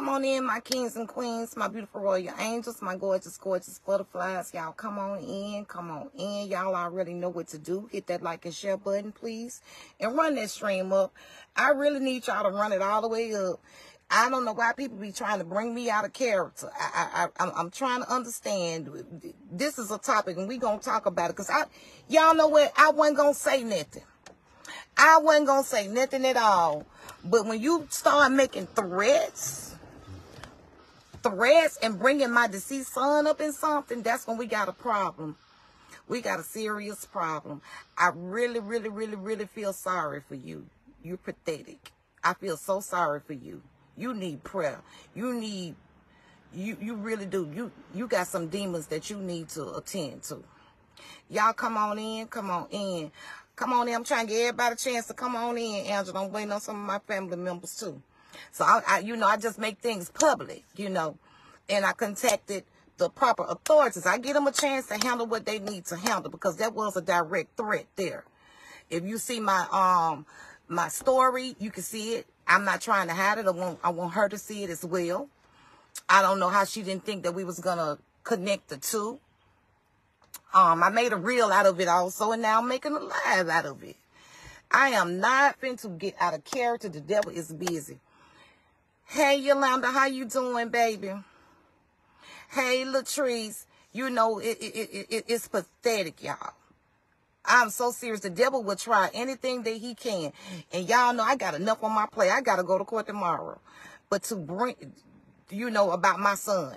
Come on in, my kings and queens, my beautiful royal angels, my gorgeous, gorgeous butterflies. Y'all come on in, come on in. Y'all already know what to do. Hit that like and share button, please. And run that stream up. I really need y'all to run it all the way up. I don't know why people be trying to bring me out of character. I'm trying to understand. This is a topic, and we going to talk about it. Because y'all know what? I wasn't going to say nothing. I wasn't going to say nothing at all. But when you start making threats and bringing my deceased son up in something, that's when we got a problem. We got a serious problem. I really, really, really, really feel sorry for you. You're pathetic. I feel so sorry for you. You need prayer. You really do. You got some demons that you need to attend to. Y'all come on in. Come on in. Come on in. I'm trying to give everybody a chance to come on in, Angela. I'm waiting on some of my family members too. So, I just make things public, and I contacted the proper authorities. I give them a chance to handle what they need to handle because that was a direct threat there. If you see my story, you can see it. I'm not trying to hide it. I want her to see it as well. I don't know how she didn't think that we was going to connect the two. I made a reel out of it also, and now I'm making a live out of it. I am not finna to get out of character. The devil is busy. Hey, Yolanda, how you doing, baby? Hey, Latrice, it's pathetic, y'all. I'm so serious. The devil will try anything that he can. And y'all know I got enough on my plate. I got to go to court tomorrow. But to bring, about my son.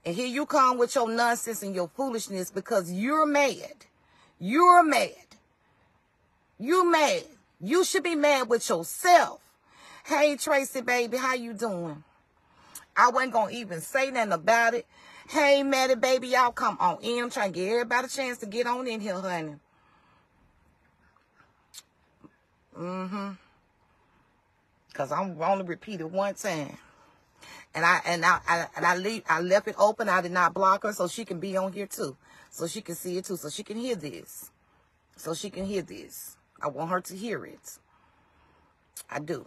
And here you come with your nonsense and your foolishness because you're mad. You're mad. You're mad. You should be mad with yourself. Hey, Tracy, baby, how you doing? I wasn't going to even say nothing about it. Hey, Maddie, baby, y'all come on in. I'm trying to give everybody a chance to get on in here, honey. Because I'm only repeat it one time. And I left it open. I did not block her so she can be on here too. So she can see it too. So she can hear this. I want her to hear it. I do.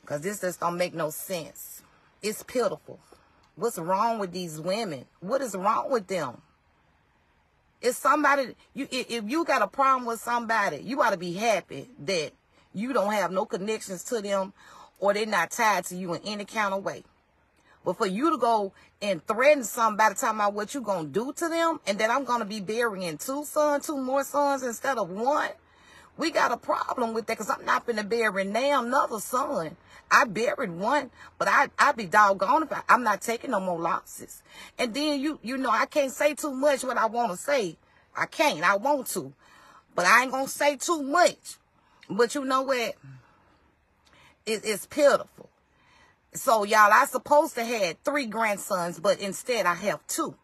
Because this just don't make no sense. It's pitiful. What's wrong with these women? What is wrong with them? It's somebody, if you got a problem with somebody, you ought to be happy that you don't have no connections to them or they're not tied to you in any kind of way. But for you to go and threaten somebody talking about what you're going to do to them and that I'm going to be burying two more sons instead of one, we got a problem with that because I'm not going to bury now another son. I buried one, but I'd be doggone if I'm not taking no more losses. And then, I can't say too much what I want to say. I can't. I want to. But I ain't going to say too much. But you know what? It's pitiful. So, y'all, I supposed to have 3 grandsons, but instead I have 2.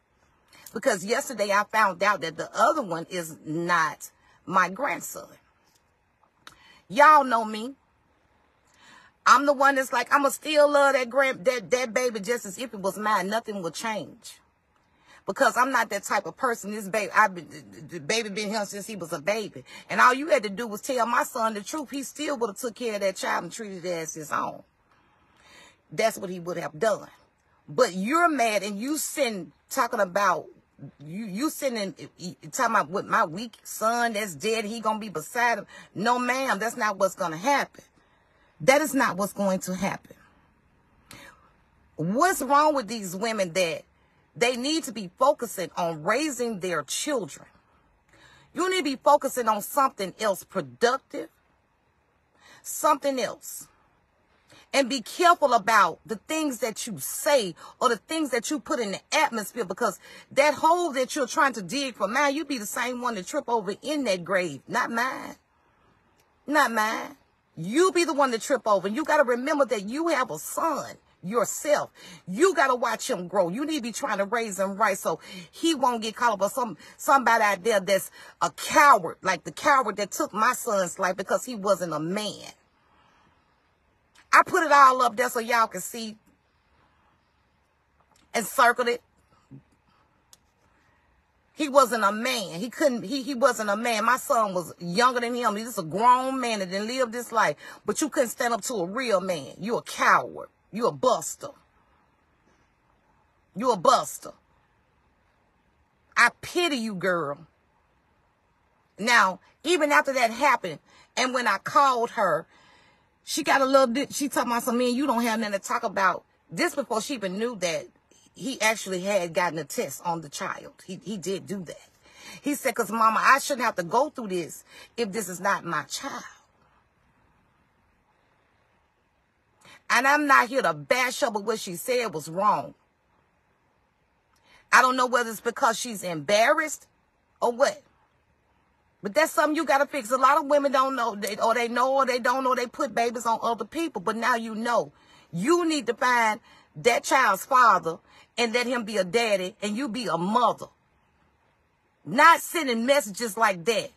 Because yesterday I found out that the other one is not my grandson. Y'all know me. I'm the one that's like, I'ma still love that baby just as if it was mine. Nothing will change. Because I'm not that type of person. This baby, the baby been here since he was a baby. And all you had to do was tell my son the truth. He still would have took care of that child and treated it as his own. That's what he would have done. But you're mad and you talking about what my weak son that's dead, he gonna be beside him. No, ma'am, that's not what's gonna happen. That is not what's going to happen. What's wrong with these women that they need to be focusing on raising their children? You need to be focusing on something else productive, something else. And be careful about the things that you say or the things that you put in the atmosphere because that hole that you're trying to dig for mine, you be the same one to trip over in that grave. Not mine. Not mine. You be the one to trip over. You got to remember that you have a son yourself. You got to watch him grow. You need to be trying to raise him right so he won't get caught up with somebody out there that's a coward, like the coward that took my son's life because he wasn't a man. I put it all up there so y'all can see and circled it. He wasn't a man. He wasn't a man. My son was younger than him. He's just a grown man that didn't live this life. But you couldn't stand up to a real man. You a coward. You a buster. You a buster. I pity you, girl. Now, even after that happened, and when I called her, she got a little, she talking about some, man, you don't have nothing to talk about. This before she even knew that he actually had gotten a test on the child. He did do that. He said, because mama, I shouldn't have to go through this if this is not my child. And I'm not here to bash her, but what she said was wrong. I don't know whether it's because she's embarrassed or what. But that's something you got to fix. A lot of women don't know, or they know or they don't know they put babies on other people. But now you know. You need to find that child's father and let him be a daddy and you be a mother. Not sending messages like that.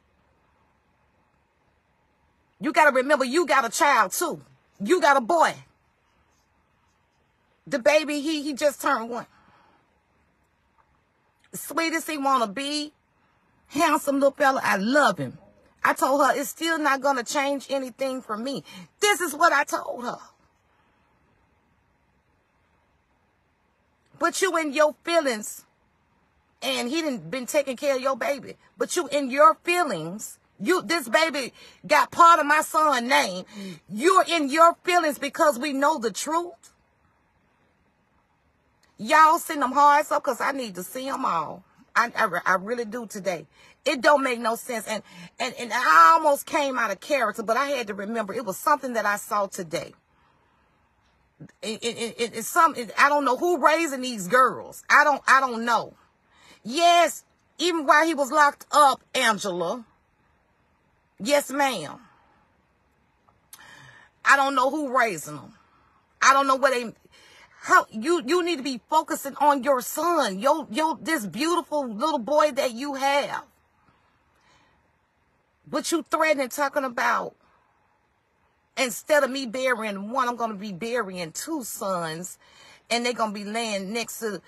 You got to remember you got a child too. You got a boy. The baby, he just turned 1. Sweetest he want to be. Handsome little fella. I love him. I told her it's still not going to change anything for me. This is what I told her. But you in your feelings, and he didn't been taking care of your baby. But you in your feelings, this baby got part of my son's name. You're in your feelings because we know the truth. Y'all send them hearts up because I need to see them all. I really do today. It don't make no sense. And I almost came out of character, but I had to remember it was something that I saw today. It's something, I don't know who raising these girls. I don't know. Yes, even while he was locked up, Angela. Yes, ma'am. I don't know who raising them. I don't know what how you need to be focusing on your son, this beautiful little boy that you have. But you threatening talking about, instead of me burying one, I'm going to be burying 2 sons, and they're going to be laying next to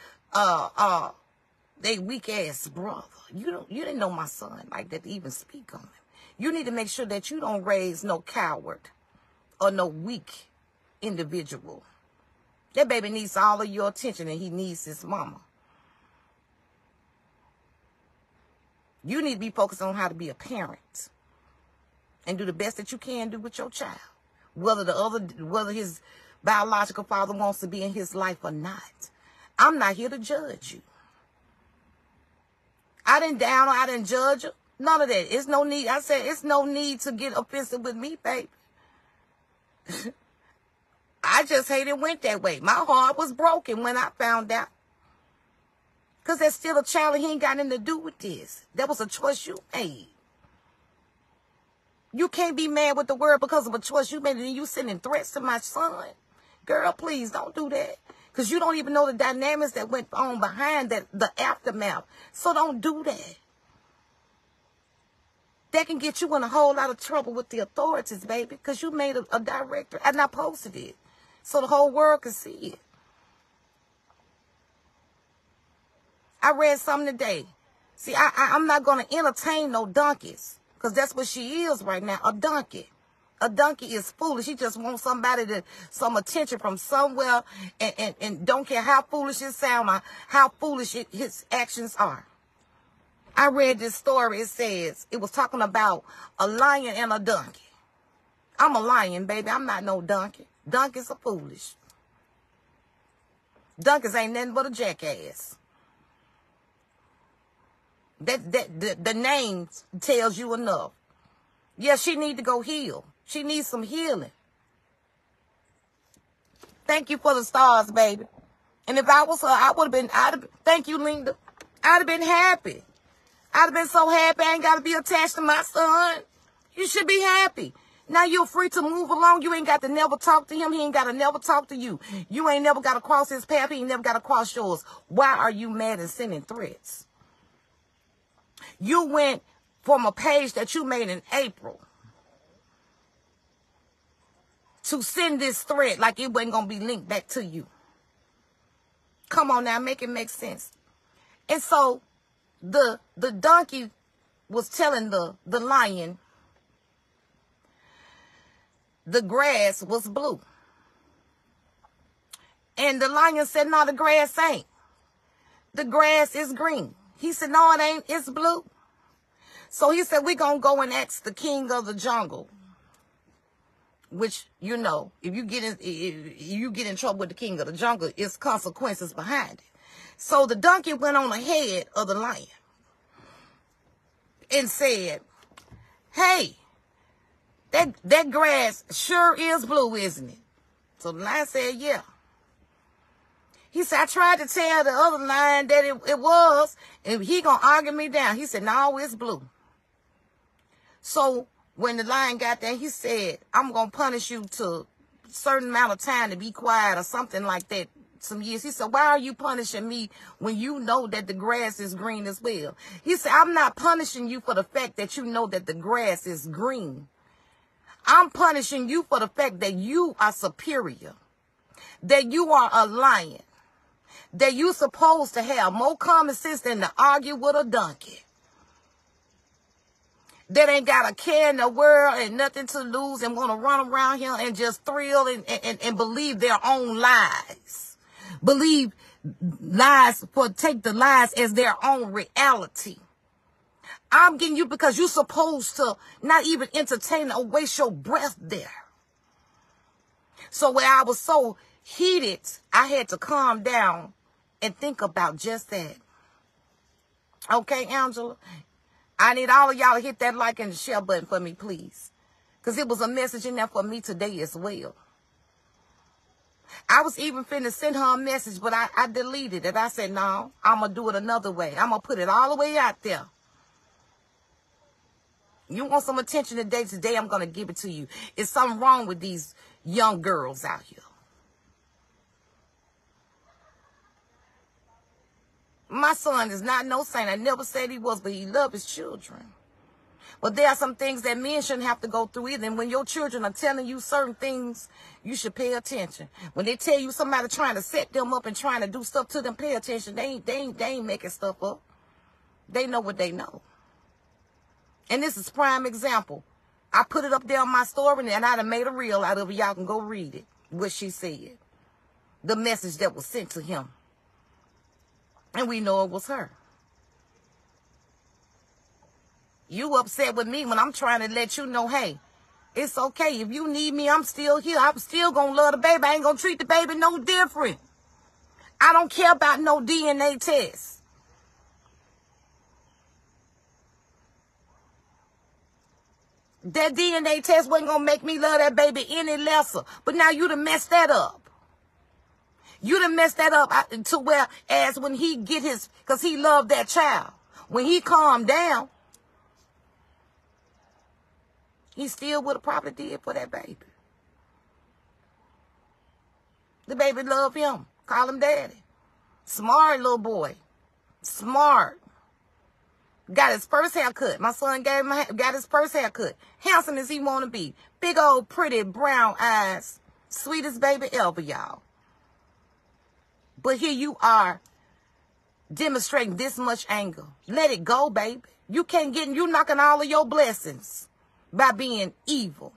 they weak ass brother. You didn't know my son like that to even speak on him. You need to make sure that you don't raise no coward or no weak individual. That baby needs all of your attention, and he needs his mama. You need to be focused on how to be a parent and do the best that you can do with your child. Whether his biological father wants to be in his life or not. I'm not here to judge you. I didn't down or I didn't judge you. None of that. It's no need. I said it's no need to get offensive with me, baby. I just hate it went that way. My heart was broken when I found out. Because there's still a child and he ain't got nothing to do with this. That was a choice you made. You can't be mad with the world because of a choice you made and you sending threats to my son. Girl, please don't do that. Because you don't even know the dynamics that went on behind that, the aftermath. So don't do that. That can get you in a whole lot of trouble with the authorities, baby. Because you made a director and I posted it. So the whole world can see it. I read something today. See, I'm not going to entertain no donkeys. Because that's what she is right now, a donkey. A donkey is foolish. He just wants some attention from somewhere and don't care how foolish it sounds or how foolish his actions are. I read this story. It says, it was talking about a lion and a donkey. I'm a lion, baby. I'm not no donkey. Donkeys are foolish. Donkeys ain't nothing but a jackass. The name tells you enough. Yes, she need to go heal. She needs some healing. Thank you for the stars, baby. And if I was her, I would have been, thank you, Linda. I'd have been happy. I'd have been so happy I ain't got to be attached to my son. You should be happy. Now you're free to move along. You ain't got to never talk to him. He ain't got to never talk to you. You ain't never got to cross his path. He ain't never got to cross yours. Why are you mad and sending threats? You went from a page that you made in April to send this thread like it wasn't going to be linked back to you. Come on now, make it make sense. And so the donkey was telling the lion the grass was blue. And the lion said, no, the grass ain't. The grass is green. He said, no, it ain't. It's blue. So he said, we're going to go and ask the king of the jungle. Which, you know, if you get in trouble with the king of the jungle, it's consequences behind it. So the donkey went on ahead of the lion and said, hey, that grass sure is blue, isn't it? So the lion said, yeah. He said, I tried to tell the other lion that it was, and he gonna argue me down. He said, no, it's blue. So when the lion got there, he said, I'm gonna punish you to a certain amount of time to be quiet or something like that. Some years. He said, why are you punishing me when you know that the grass is green as well? He said, I'm not punishing you for the fact that you know that the grass is green. I'm punishing you for the fact that you are superior, that you are a lion, that you're supposed to have more common sense than to argue with a donkey that ain't got a care in the world and nothing to lose and want to run around here and just thrill and believe their own lies. Believe lies, take the lies as their own reality. I'm getting you because you're supposed to not even entertain or waste your breath there. So when I was so heated, I had to calm down and think about just that. Okay, Angela? I need all of y'all to hit that like and the share button for me, please. Because it was a message in there for me today as well. I was even finna send her a message, but I deleted it. I said, no, I'm going to do it another way. I'm going to put it all the way out there. You want some attention today? Today I'm going to give it to you. Is something wrong with these young girls out here? My son is not no saint. I never said he was, but he loves his children. But there are some things that men shouldn't have to go through either. And when your children are telling you certain things, you should pay attention. When they tell you somebody trying to set them up and trying to do stuff to them, pay attention. They ain't making stuff up. They know what they know. And this is prime example. I put it up there on my story, and I'd have made a reel out of it. Y'all can go read it, what she said. The message that was sent to him. And we know it was her. You upset with me when I'm trying to let you know, hey, it's okay. If you need me, I'm still here. I'm still going to love the baby. I ain't going to treat the baby no different. I don't care about no DNA test. That DNA test wasn't going to make me love that baby any lesser. But now you done messed that up. You done messed that up to where as when he get his, because he loved that child. When he calmed down, he still would have probably did for that baby. The baby loved him. Call him daddy. Smart little boy. Smart. Got his first haircut. My son got his first haircut. Handsome as he want to be. Big old pretty brown eyes. Sweetest baby ever, y'all. But here you are demonstrating this much anger. Let it go, baby. You can't get, you knocking all of your blessings by being evil.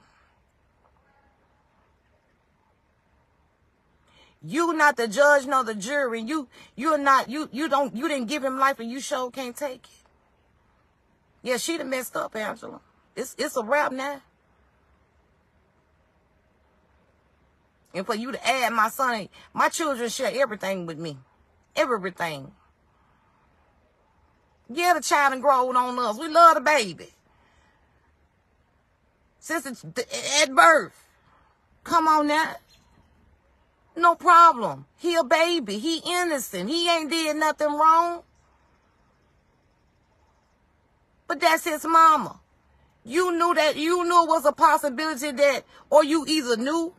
You not the judge nor the jury. You didn't give him life and you sure can't take it. Yeah, she done messed up, Angela. It's a wrap now. And for you to add my son, my children share everything with me. Everything. Yeah, the child and growed on us. We love the baby. Since it's at birth. Come on now. No problem. He a baby. He innocent. He ain't did nothing wrong. But that's his mama. You knew it was a possibility that, or you either knew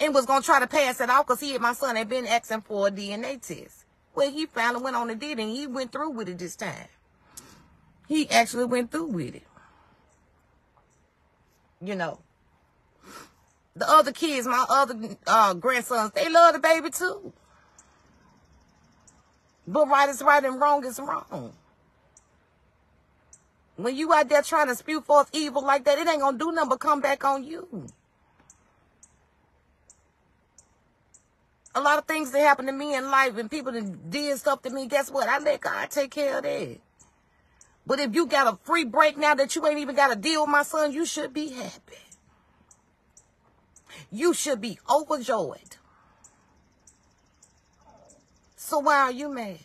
and was going to try to pass it off because my son had been asking for a DNA test. Well, he finally went on and did it, and he went through with it this time. He actually went through with it. You know. The other kids, my other grandsons, they love the baby too. But right is right and wrong is wrong. When you out there trying to spew forth evil like that, it ain't gonna do nothing but come back on you. A lot of things that happen to me in life and people that did stuff to me, guess what? I let God take care of that. But if you got a free break now that you ain't even got to deal with my son, you should be happy. You should be overjoyed. So why are you mad?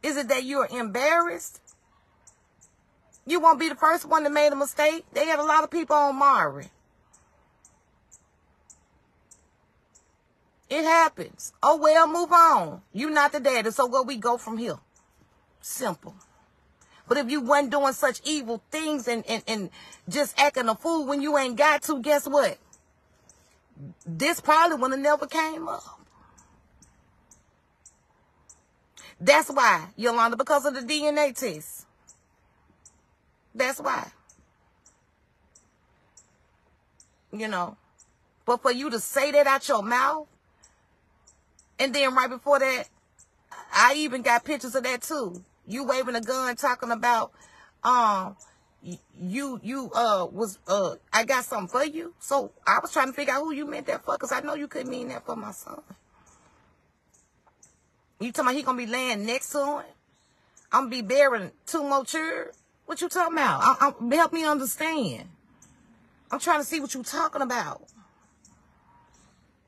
Is it that you're embarrassed? You won't be the first one that made a mistake. They had a lot of people on Maury. It happens. Oh, well, move on. You're not the daddy, so where we go from here? Simple. But if you wasn't doing such evil things and just acting a fool when you ain't got to, guess what? This probably would have never came up. That's why, Yolanda, because of the DNA test. That's why. You know. But for you to say that out your mouth, and then right before that, I even got pictures of that too. You waving a gun talking about, I got something for you. So I was trying to figure out who you meant that for, because I know you couldn't mean that for my son. You talking about he gonna be laying next to him? I'm gonna be bearing 2 more children? What you talking about? Help me understand. I'm trying to see what you talking about.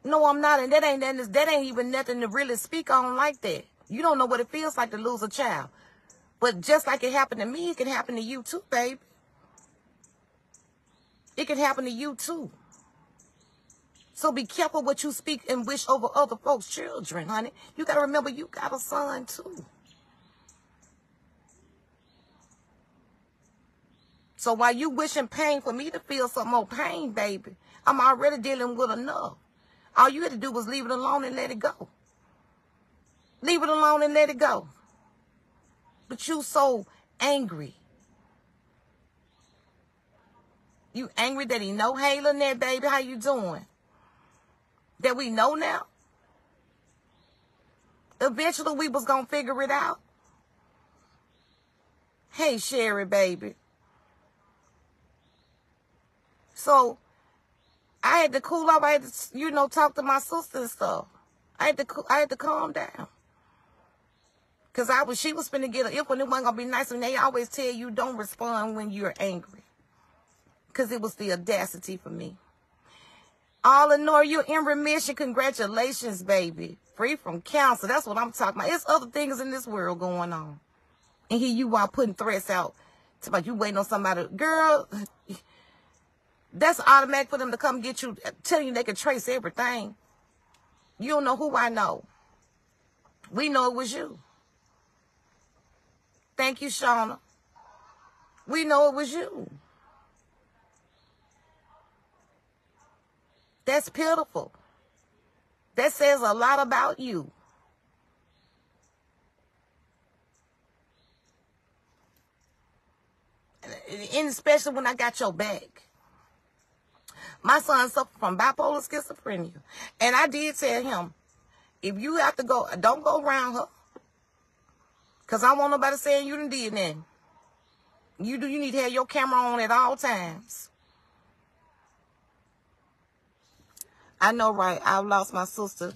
No, I'm not, and that ain't even nothing to really speak on like that. You don't know what it feels like to lose a child. But just like it happened to me, it can happen to you too, baby. It can happen to you too. So be careful what you speak and wish over other folks' children, honey. You got to remember you got a son too. So while you wishing pain for me to feel some more pain, baby, I'm already dealing with enough. All you had to do was leave it alone and let it go. Leave it alone and let it go. But you so angry. You angry that he know Halen there, baby? How you doing? That we know now? Eventually we was going to figure it out. Hey, Sherry, baby. So, I had to cool off. I had to, talk to my sister and stuff. I had to calm down. Because she was finna get an if when it wasn't going to be nice. And they always tell you don't respond when you're angry. Because it was the audacity for me. All in all, you're in remission. Congratulations, baby. Free from cancer. That's what I'm talking about. There's other things in this world going on. And here you are putting threats out. It's about you waiting on somebody. Girl, that's automatic for them to come get you, telling you they can trace everything. You don't know who I know. We know it was you. Thank you, Shauna. We know it was you. That's pitiful. That says a lot about you. And especially when I got your back. My son suffered from bipolar schizophrenia. And I did tell him, if you have to go, don't go around her. Because I don't want nobody saying you done did nothing. You need to have your camera on at all times. I know, right? I've lost my sister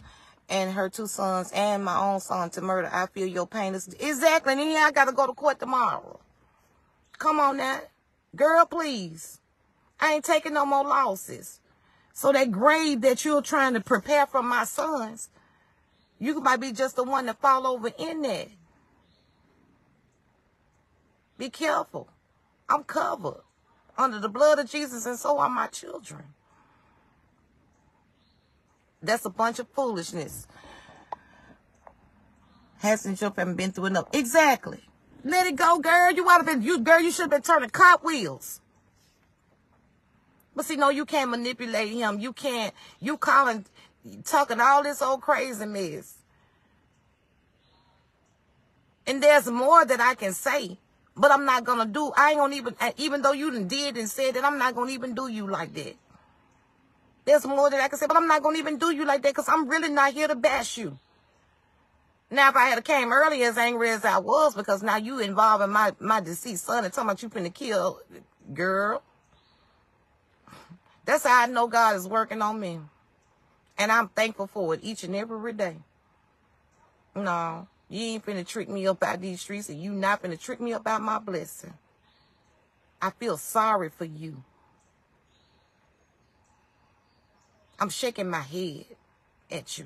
and her 2 sons and my own son to murder. I feel your pain. Exactly. And then I got to go to court tomorrow. Come on now. Girl, please. I ain't taking no more losses. So that grave that you're trying to prepare for my sons, you might be just the one that fall over in there. Be careful. I'm covered under the blood of Jesus, and so are my children. That's a bunch of foolishness. Hasn't your family been through enough? Exactly. Let it go, girl. You should have been turning cartwheels. But see, no, you can't manipulate him. You talking all this old crazy mess. And there's more that I can say, but I'm not going to do. I ain't going to even though you done did and said that, I'm not going to even do you like that. There's more that I can say, but I'm not going to even do you like that because I'm really not here to bash you. Now, if I had came earlier as angry as I was, because now you involving my deceased son and talking about you finna kill, girl. That's how I know God is working on me. And I'm thankful for it each and every day. No, you ain't finna trick me up out these streets, and you not finna trick me up out my blessing. I feel sorry for you. I'm shaking my head at you.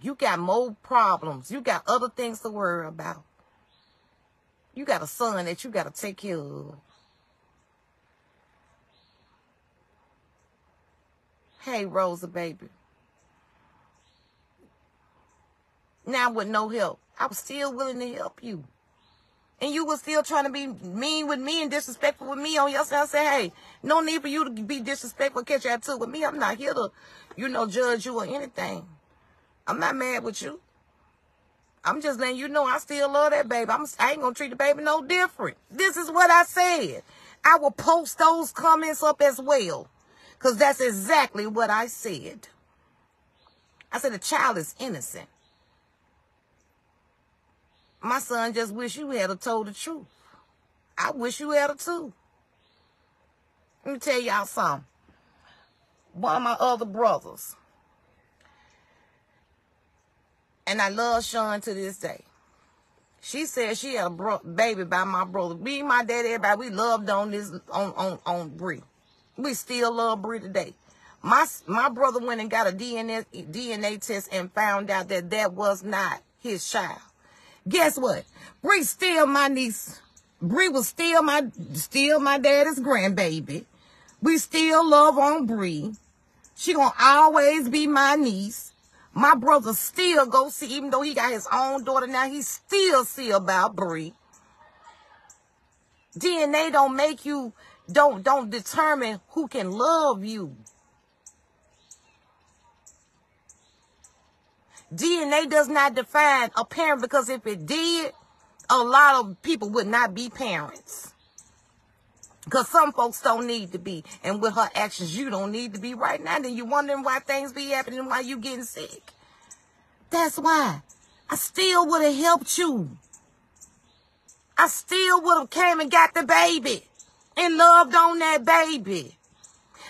You got more problems. You got other things to worry about. You got a son that you got to take care of. Hey, Rosa, baby. Now with no help, I was still willing to help you. And you were still trying to be mean with me and disrespectful with me on your side. I said, hey, no need for you to be disrespectful, catch your attitude with me. I'm not here to, judge you or anything. I'm not mad with you. I'm just letting you know I still love that baby. I ain't going to treat the baby no different. This is what I said. I will post those comments up as well, because that's exactly what I said. I said the child is innocent. My son just wish you had told the truth. I wish you had too. Let me tell y'all something. One of my other brothers, and I love Sean to this day. She said she had a baby by my brother. Me, my dad, everybody, we loved on Bree. We still love Bree today. My brother went and got a DNA test and found out that was not his child. Guess what? Bree still my niece. Bree was still my daddy's grandbaby. We still love on Bree. She gonna always be my niece. My brother still go see, even though he got his own daughter now, he still see about Bree. DNA don't make you, don't determine who can love you. DNA does not define a parent, because if it did, a lot of people would not be parents. Because some folks don't need to be. And with her actions, you don't need to be right now. Then you wondering why things be happening, why you getting sick. That's why. I still would have helped you. I still would have came and got the baby and loved on that baby.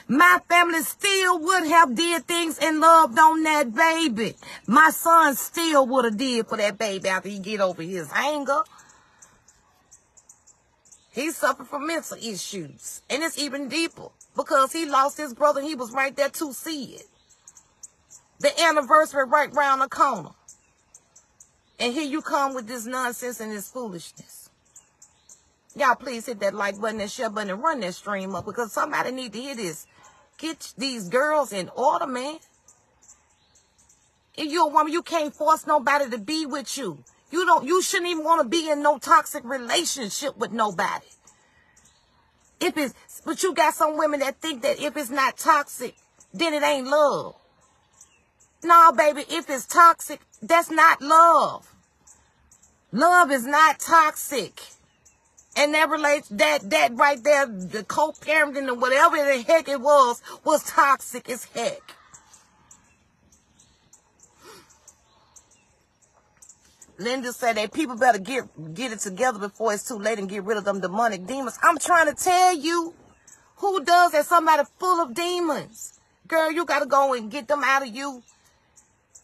My family still would have did things and loved on that baby. My son still would have did for that baby after he get over his anger. He suffered from mental issues. And it's even deeper, because he lost his brother and he was right there to see it. The anniversary right round the corner. And here you come with this nonsense and this foolishness. Y'all please hit that like button and share button and run that stream up, because somebody need to hear this. Get these girls in order, man. If you're a woman, you can't force nobody to be with you. You shouldn't even want to be in no toxic relationship with nobody. But you got some women that think that if it's not toxic, then it ain't love. No, baby, if it's toxic, that's not love. Love is not toxic. And that relates, that right there, the co-parenting or whatever the heck it was toxic as heck. Linda said that people better get it together before it's too late and get rid of them demonic demons. I'm trying to tell you, who does that? Somebody full of demons. Girl, you got to go and get them out of you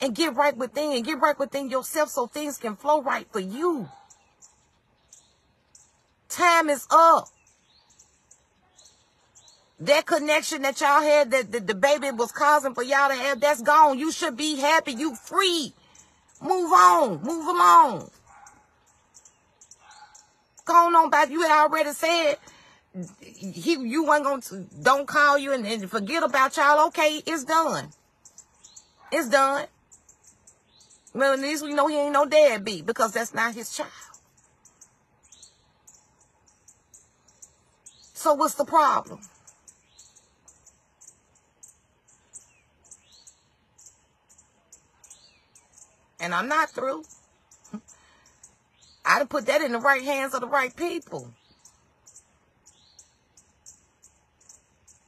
and get right within. Get right within yourself so things can flow right for you. Time is up. That connection that y'all had, that the baby was causing for y'all to have, that's gone. You should be happy. You free. Move on. Move along. Go on, baby. You had already said you weren't going to, don't call you and forget about y'all. Okay, it's done. It's done. Well, at least we know he ain't no deadbeat, because that's not his child. So what's the problem? And I'm not through. I'd have put that in the right hands of the right people.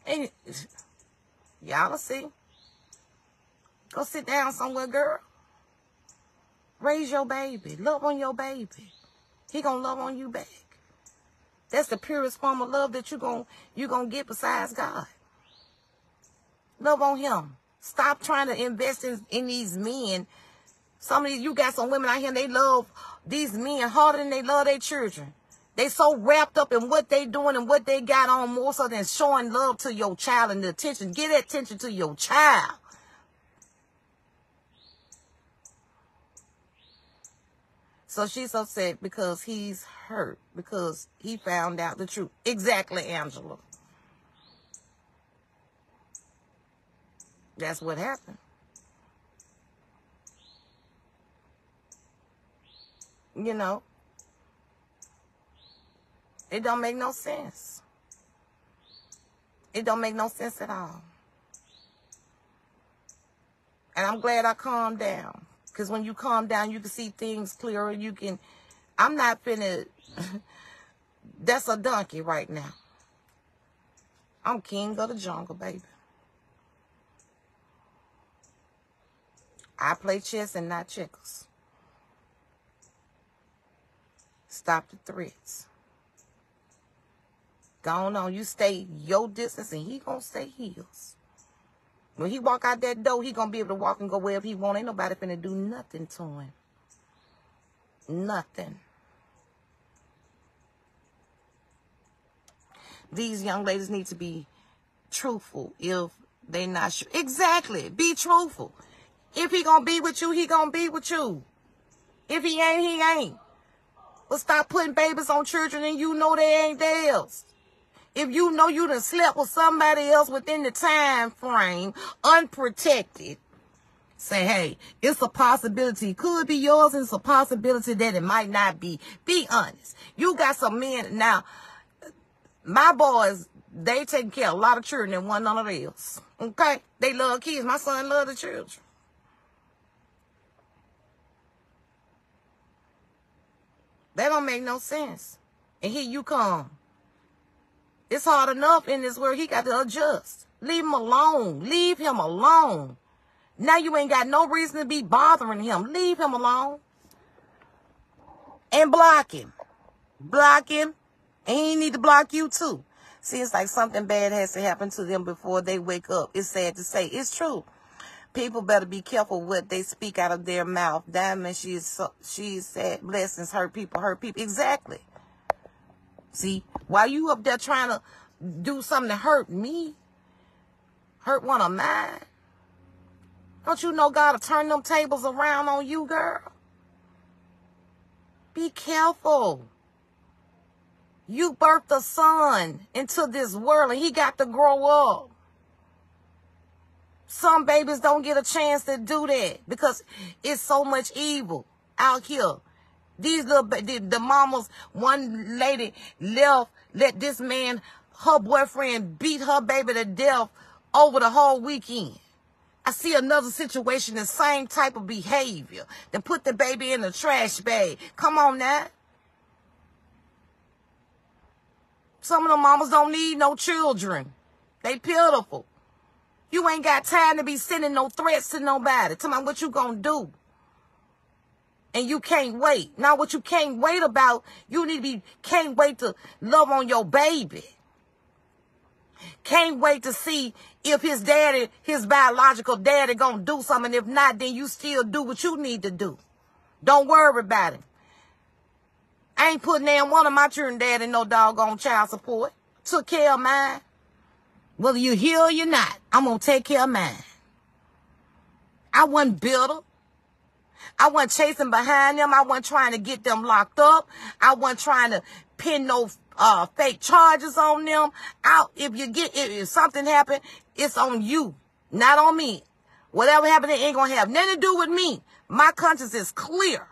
And y'all will see. Go sit down somewhere, girl. Raise your baby. Love on your baby. He gonna love on you back. That's the purest form of love that you gonna get besides God. Love on him. Stop trying to invest in these men. Some of these, you got some women out here, they love these men harder than they love their children. They so wrapped up in what they doing and what they got on more so than showing love to your child and the attention. Give that attention to your child. So she's upset because he's hurt, because he found out the truth. Exactly, Angela. That's what happened. You know, it don't make no sense. It don't make no sense at all. And I'm glad I calmed down. Because when you calm down, you can see things clearer. You can, I'm not finna, that's a donkey right now. I'm king of the jungle, baby. I play chess and not checkers. Stop the threats. Go on, you stay your distance and he gonna stay his. When he walk out that door, he gonna be able to walk and go wherever he want. Ain't nobody finna do nothing to him. Nothing. These young ladies need to be truthful if they not sure. Exactly. Be truthful. If he gonna be with you, he gonna be with you. If he ain't, he ain't. But stop putting babies on children and you know they ain't theirs. If you know you done slept with somebody else within the time frame, unprotected, say, hey, it's a possibility. It could be yours, and it's a possibility that it might not be. Be honest. You got some men. Now, my boys, they taking care of a lot of children and one none of theirs. Okay? They love kids. My son love the children. That don't make no sense. And here you come. It's hard enough in this world. He got to adjust. Leave him alone. Leave him alone. Now you ain't got no reason to be bothering him. Leave him alone. And block him. Block him. And he need to block you too. See, it's like something bad has to happen to them before they wake up. It's sad to say. It's true. People better be careful what they speak out of their mouth. Diamond, she said, blessings hurt people, hurt people. Exactly. See, while you up there trying to do something to hurt me, hurt one of mine, don't you know God will turn them tables around on you, girl? Be careful. You birthed a son into this world and he got to grow up. Some babies don't get a chance to do that because it's so much evil out here. These little, the mamas, one lady let this man, her boyfriend, beat her baby to death over the whole weekend. I see another situation, the same type of behavior. Then put the baby in the trash bag. Come on now. Some of the mamas don't need no children. They pitiful. You ain't got time to be sending no threats to nobody. Tell me what you gonna do. And you can't wait. Now what you can't wait about, you need to be, can't wait to love on your baby. Can't wait to see if his daddy, his biological daddy gonna do something. If not, then you still do what you need to do. Don't worry about it. I ain't putting in one of my children dad in no doggone child support. Took care of mine. Whether you're here or you're not, I'm gonna take care of mine. I wasn't bitter. I wasn't chasing behind them. I wasn't trying to get them locked up. I wasn't trying to pin no fake charges on them. If something happened, it's on you, not on me. Whatever happened, it ain't gonna have nothing to do with me. My conscience is clear.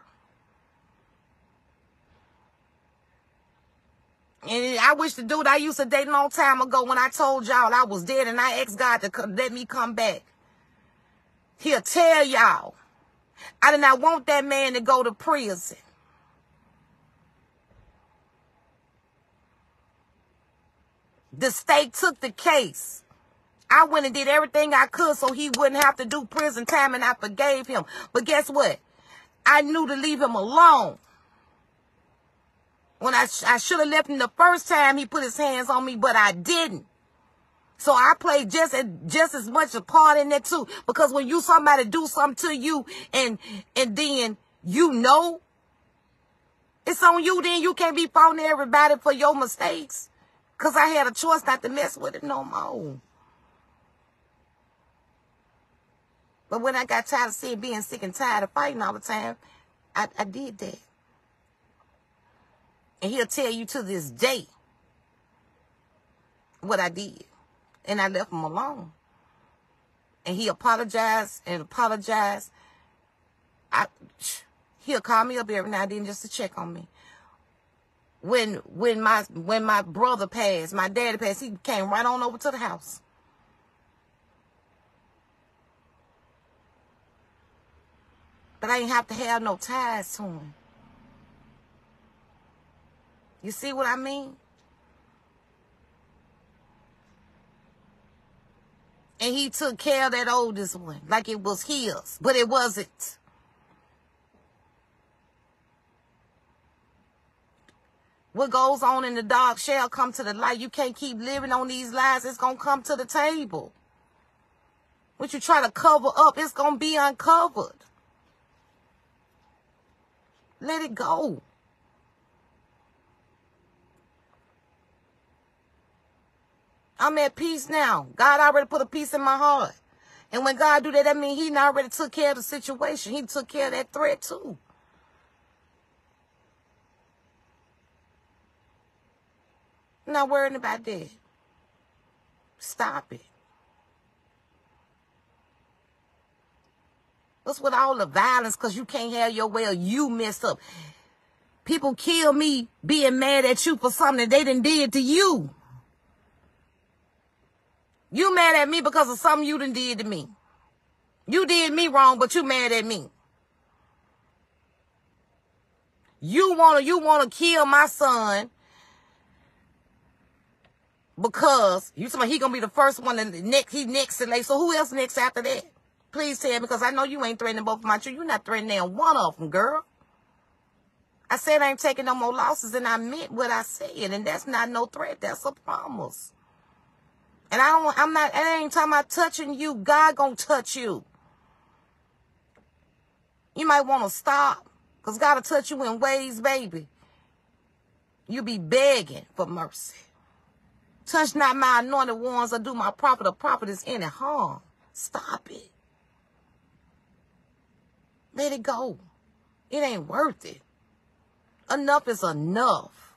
And I wish the dude I used to date a long time ago when I told y'all I was dead and I asked God to let me come back. He'll tell y'all. I did not want that man to go to prison. The state took the case. I went and did everything I could so he wouldn't have to do prison time, and I forgave him. But guess what? I knew to leave him alone. When I should have left him the first time he put his hands on me, but I didn't. So I played just as much a part in that too. Because when you somebody do something to you and then you know it's on you, then you can't be faulting everybody for your mistakes. Because I had a choice not to mess with it no more. But when I got tired of being sick and tired of fighting all the time, I did that. And he'll tell you to this day what I did. And I left him alone. And he apologized and apologized. He'll call me up every now and then just to check on me. When my brother passed, my daddy passed, he came right on over to the house. But I ain't have to have no ties to him. You see what I mean? And he took care of that oldest one like it was his, but it wasn't. What goes on in the dark shall come to the light. You can't keep living on these lies. It's going to come to the table. What you try to cover up, it's going to be uncovered. Let it go. I'm at peace now. God already put a peace in my heart. And when God do that, that means he already took care of the situation. He took care of that threat too. I'm not worrying about that. Stop it. What's with all the violence because you can't have your way or you messed up? People kill me being mad at you for something that they done did to you. You mad at me because of something you done did to me. You did me wrong, but you mad at me. You wanna kill my son because you somebody he gonna be the first one and he next and so who else next after that? Please tell me, because I know you ain't threatening both of my children. You're not threatening one of them, girl. I said I ain't taking no more losses, and I meant what I said, and that's not no threat. That's a promise. And I ain't talking about touching you. God gonna touch you. You might want to stop, because God will touch you in ways, baby. You be begging for mercy. Touch not my anointed ones or do my prophet or prophetess any harm. Stop it. Let it go. It ain't worth it. Enough is enough.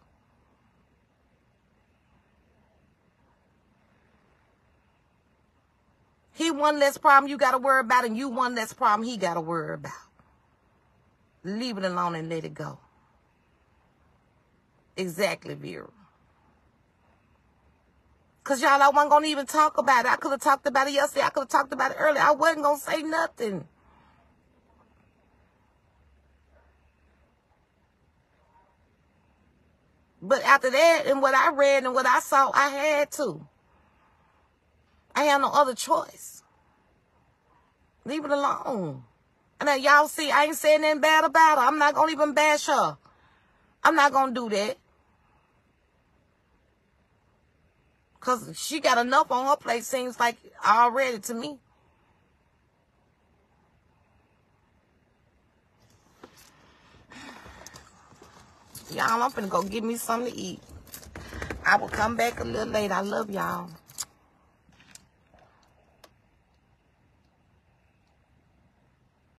He one less problem you got to worry about, and you one less problem he got to worry about. Leave it alone and let it go. Exactly, Vera. Because y'all, I wasn't going to even talk about it. I could have talked about it yesterday. I could have talked about it earlier. I wasn't going to say nothing. But after that, and what I read and what I saw, I had to. I had no other choice. Leave it alone. And then y'all see, I ain't saying nothing bad about her. I'm not going to even bash her. I'm not going to do that. Because she got enough on her plate, seems like already to me. Y'all, I'm finna go get me something to eat. I will come back a little later. I love y'all.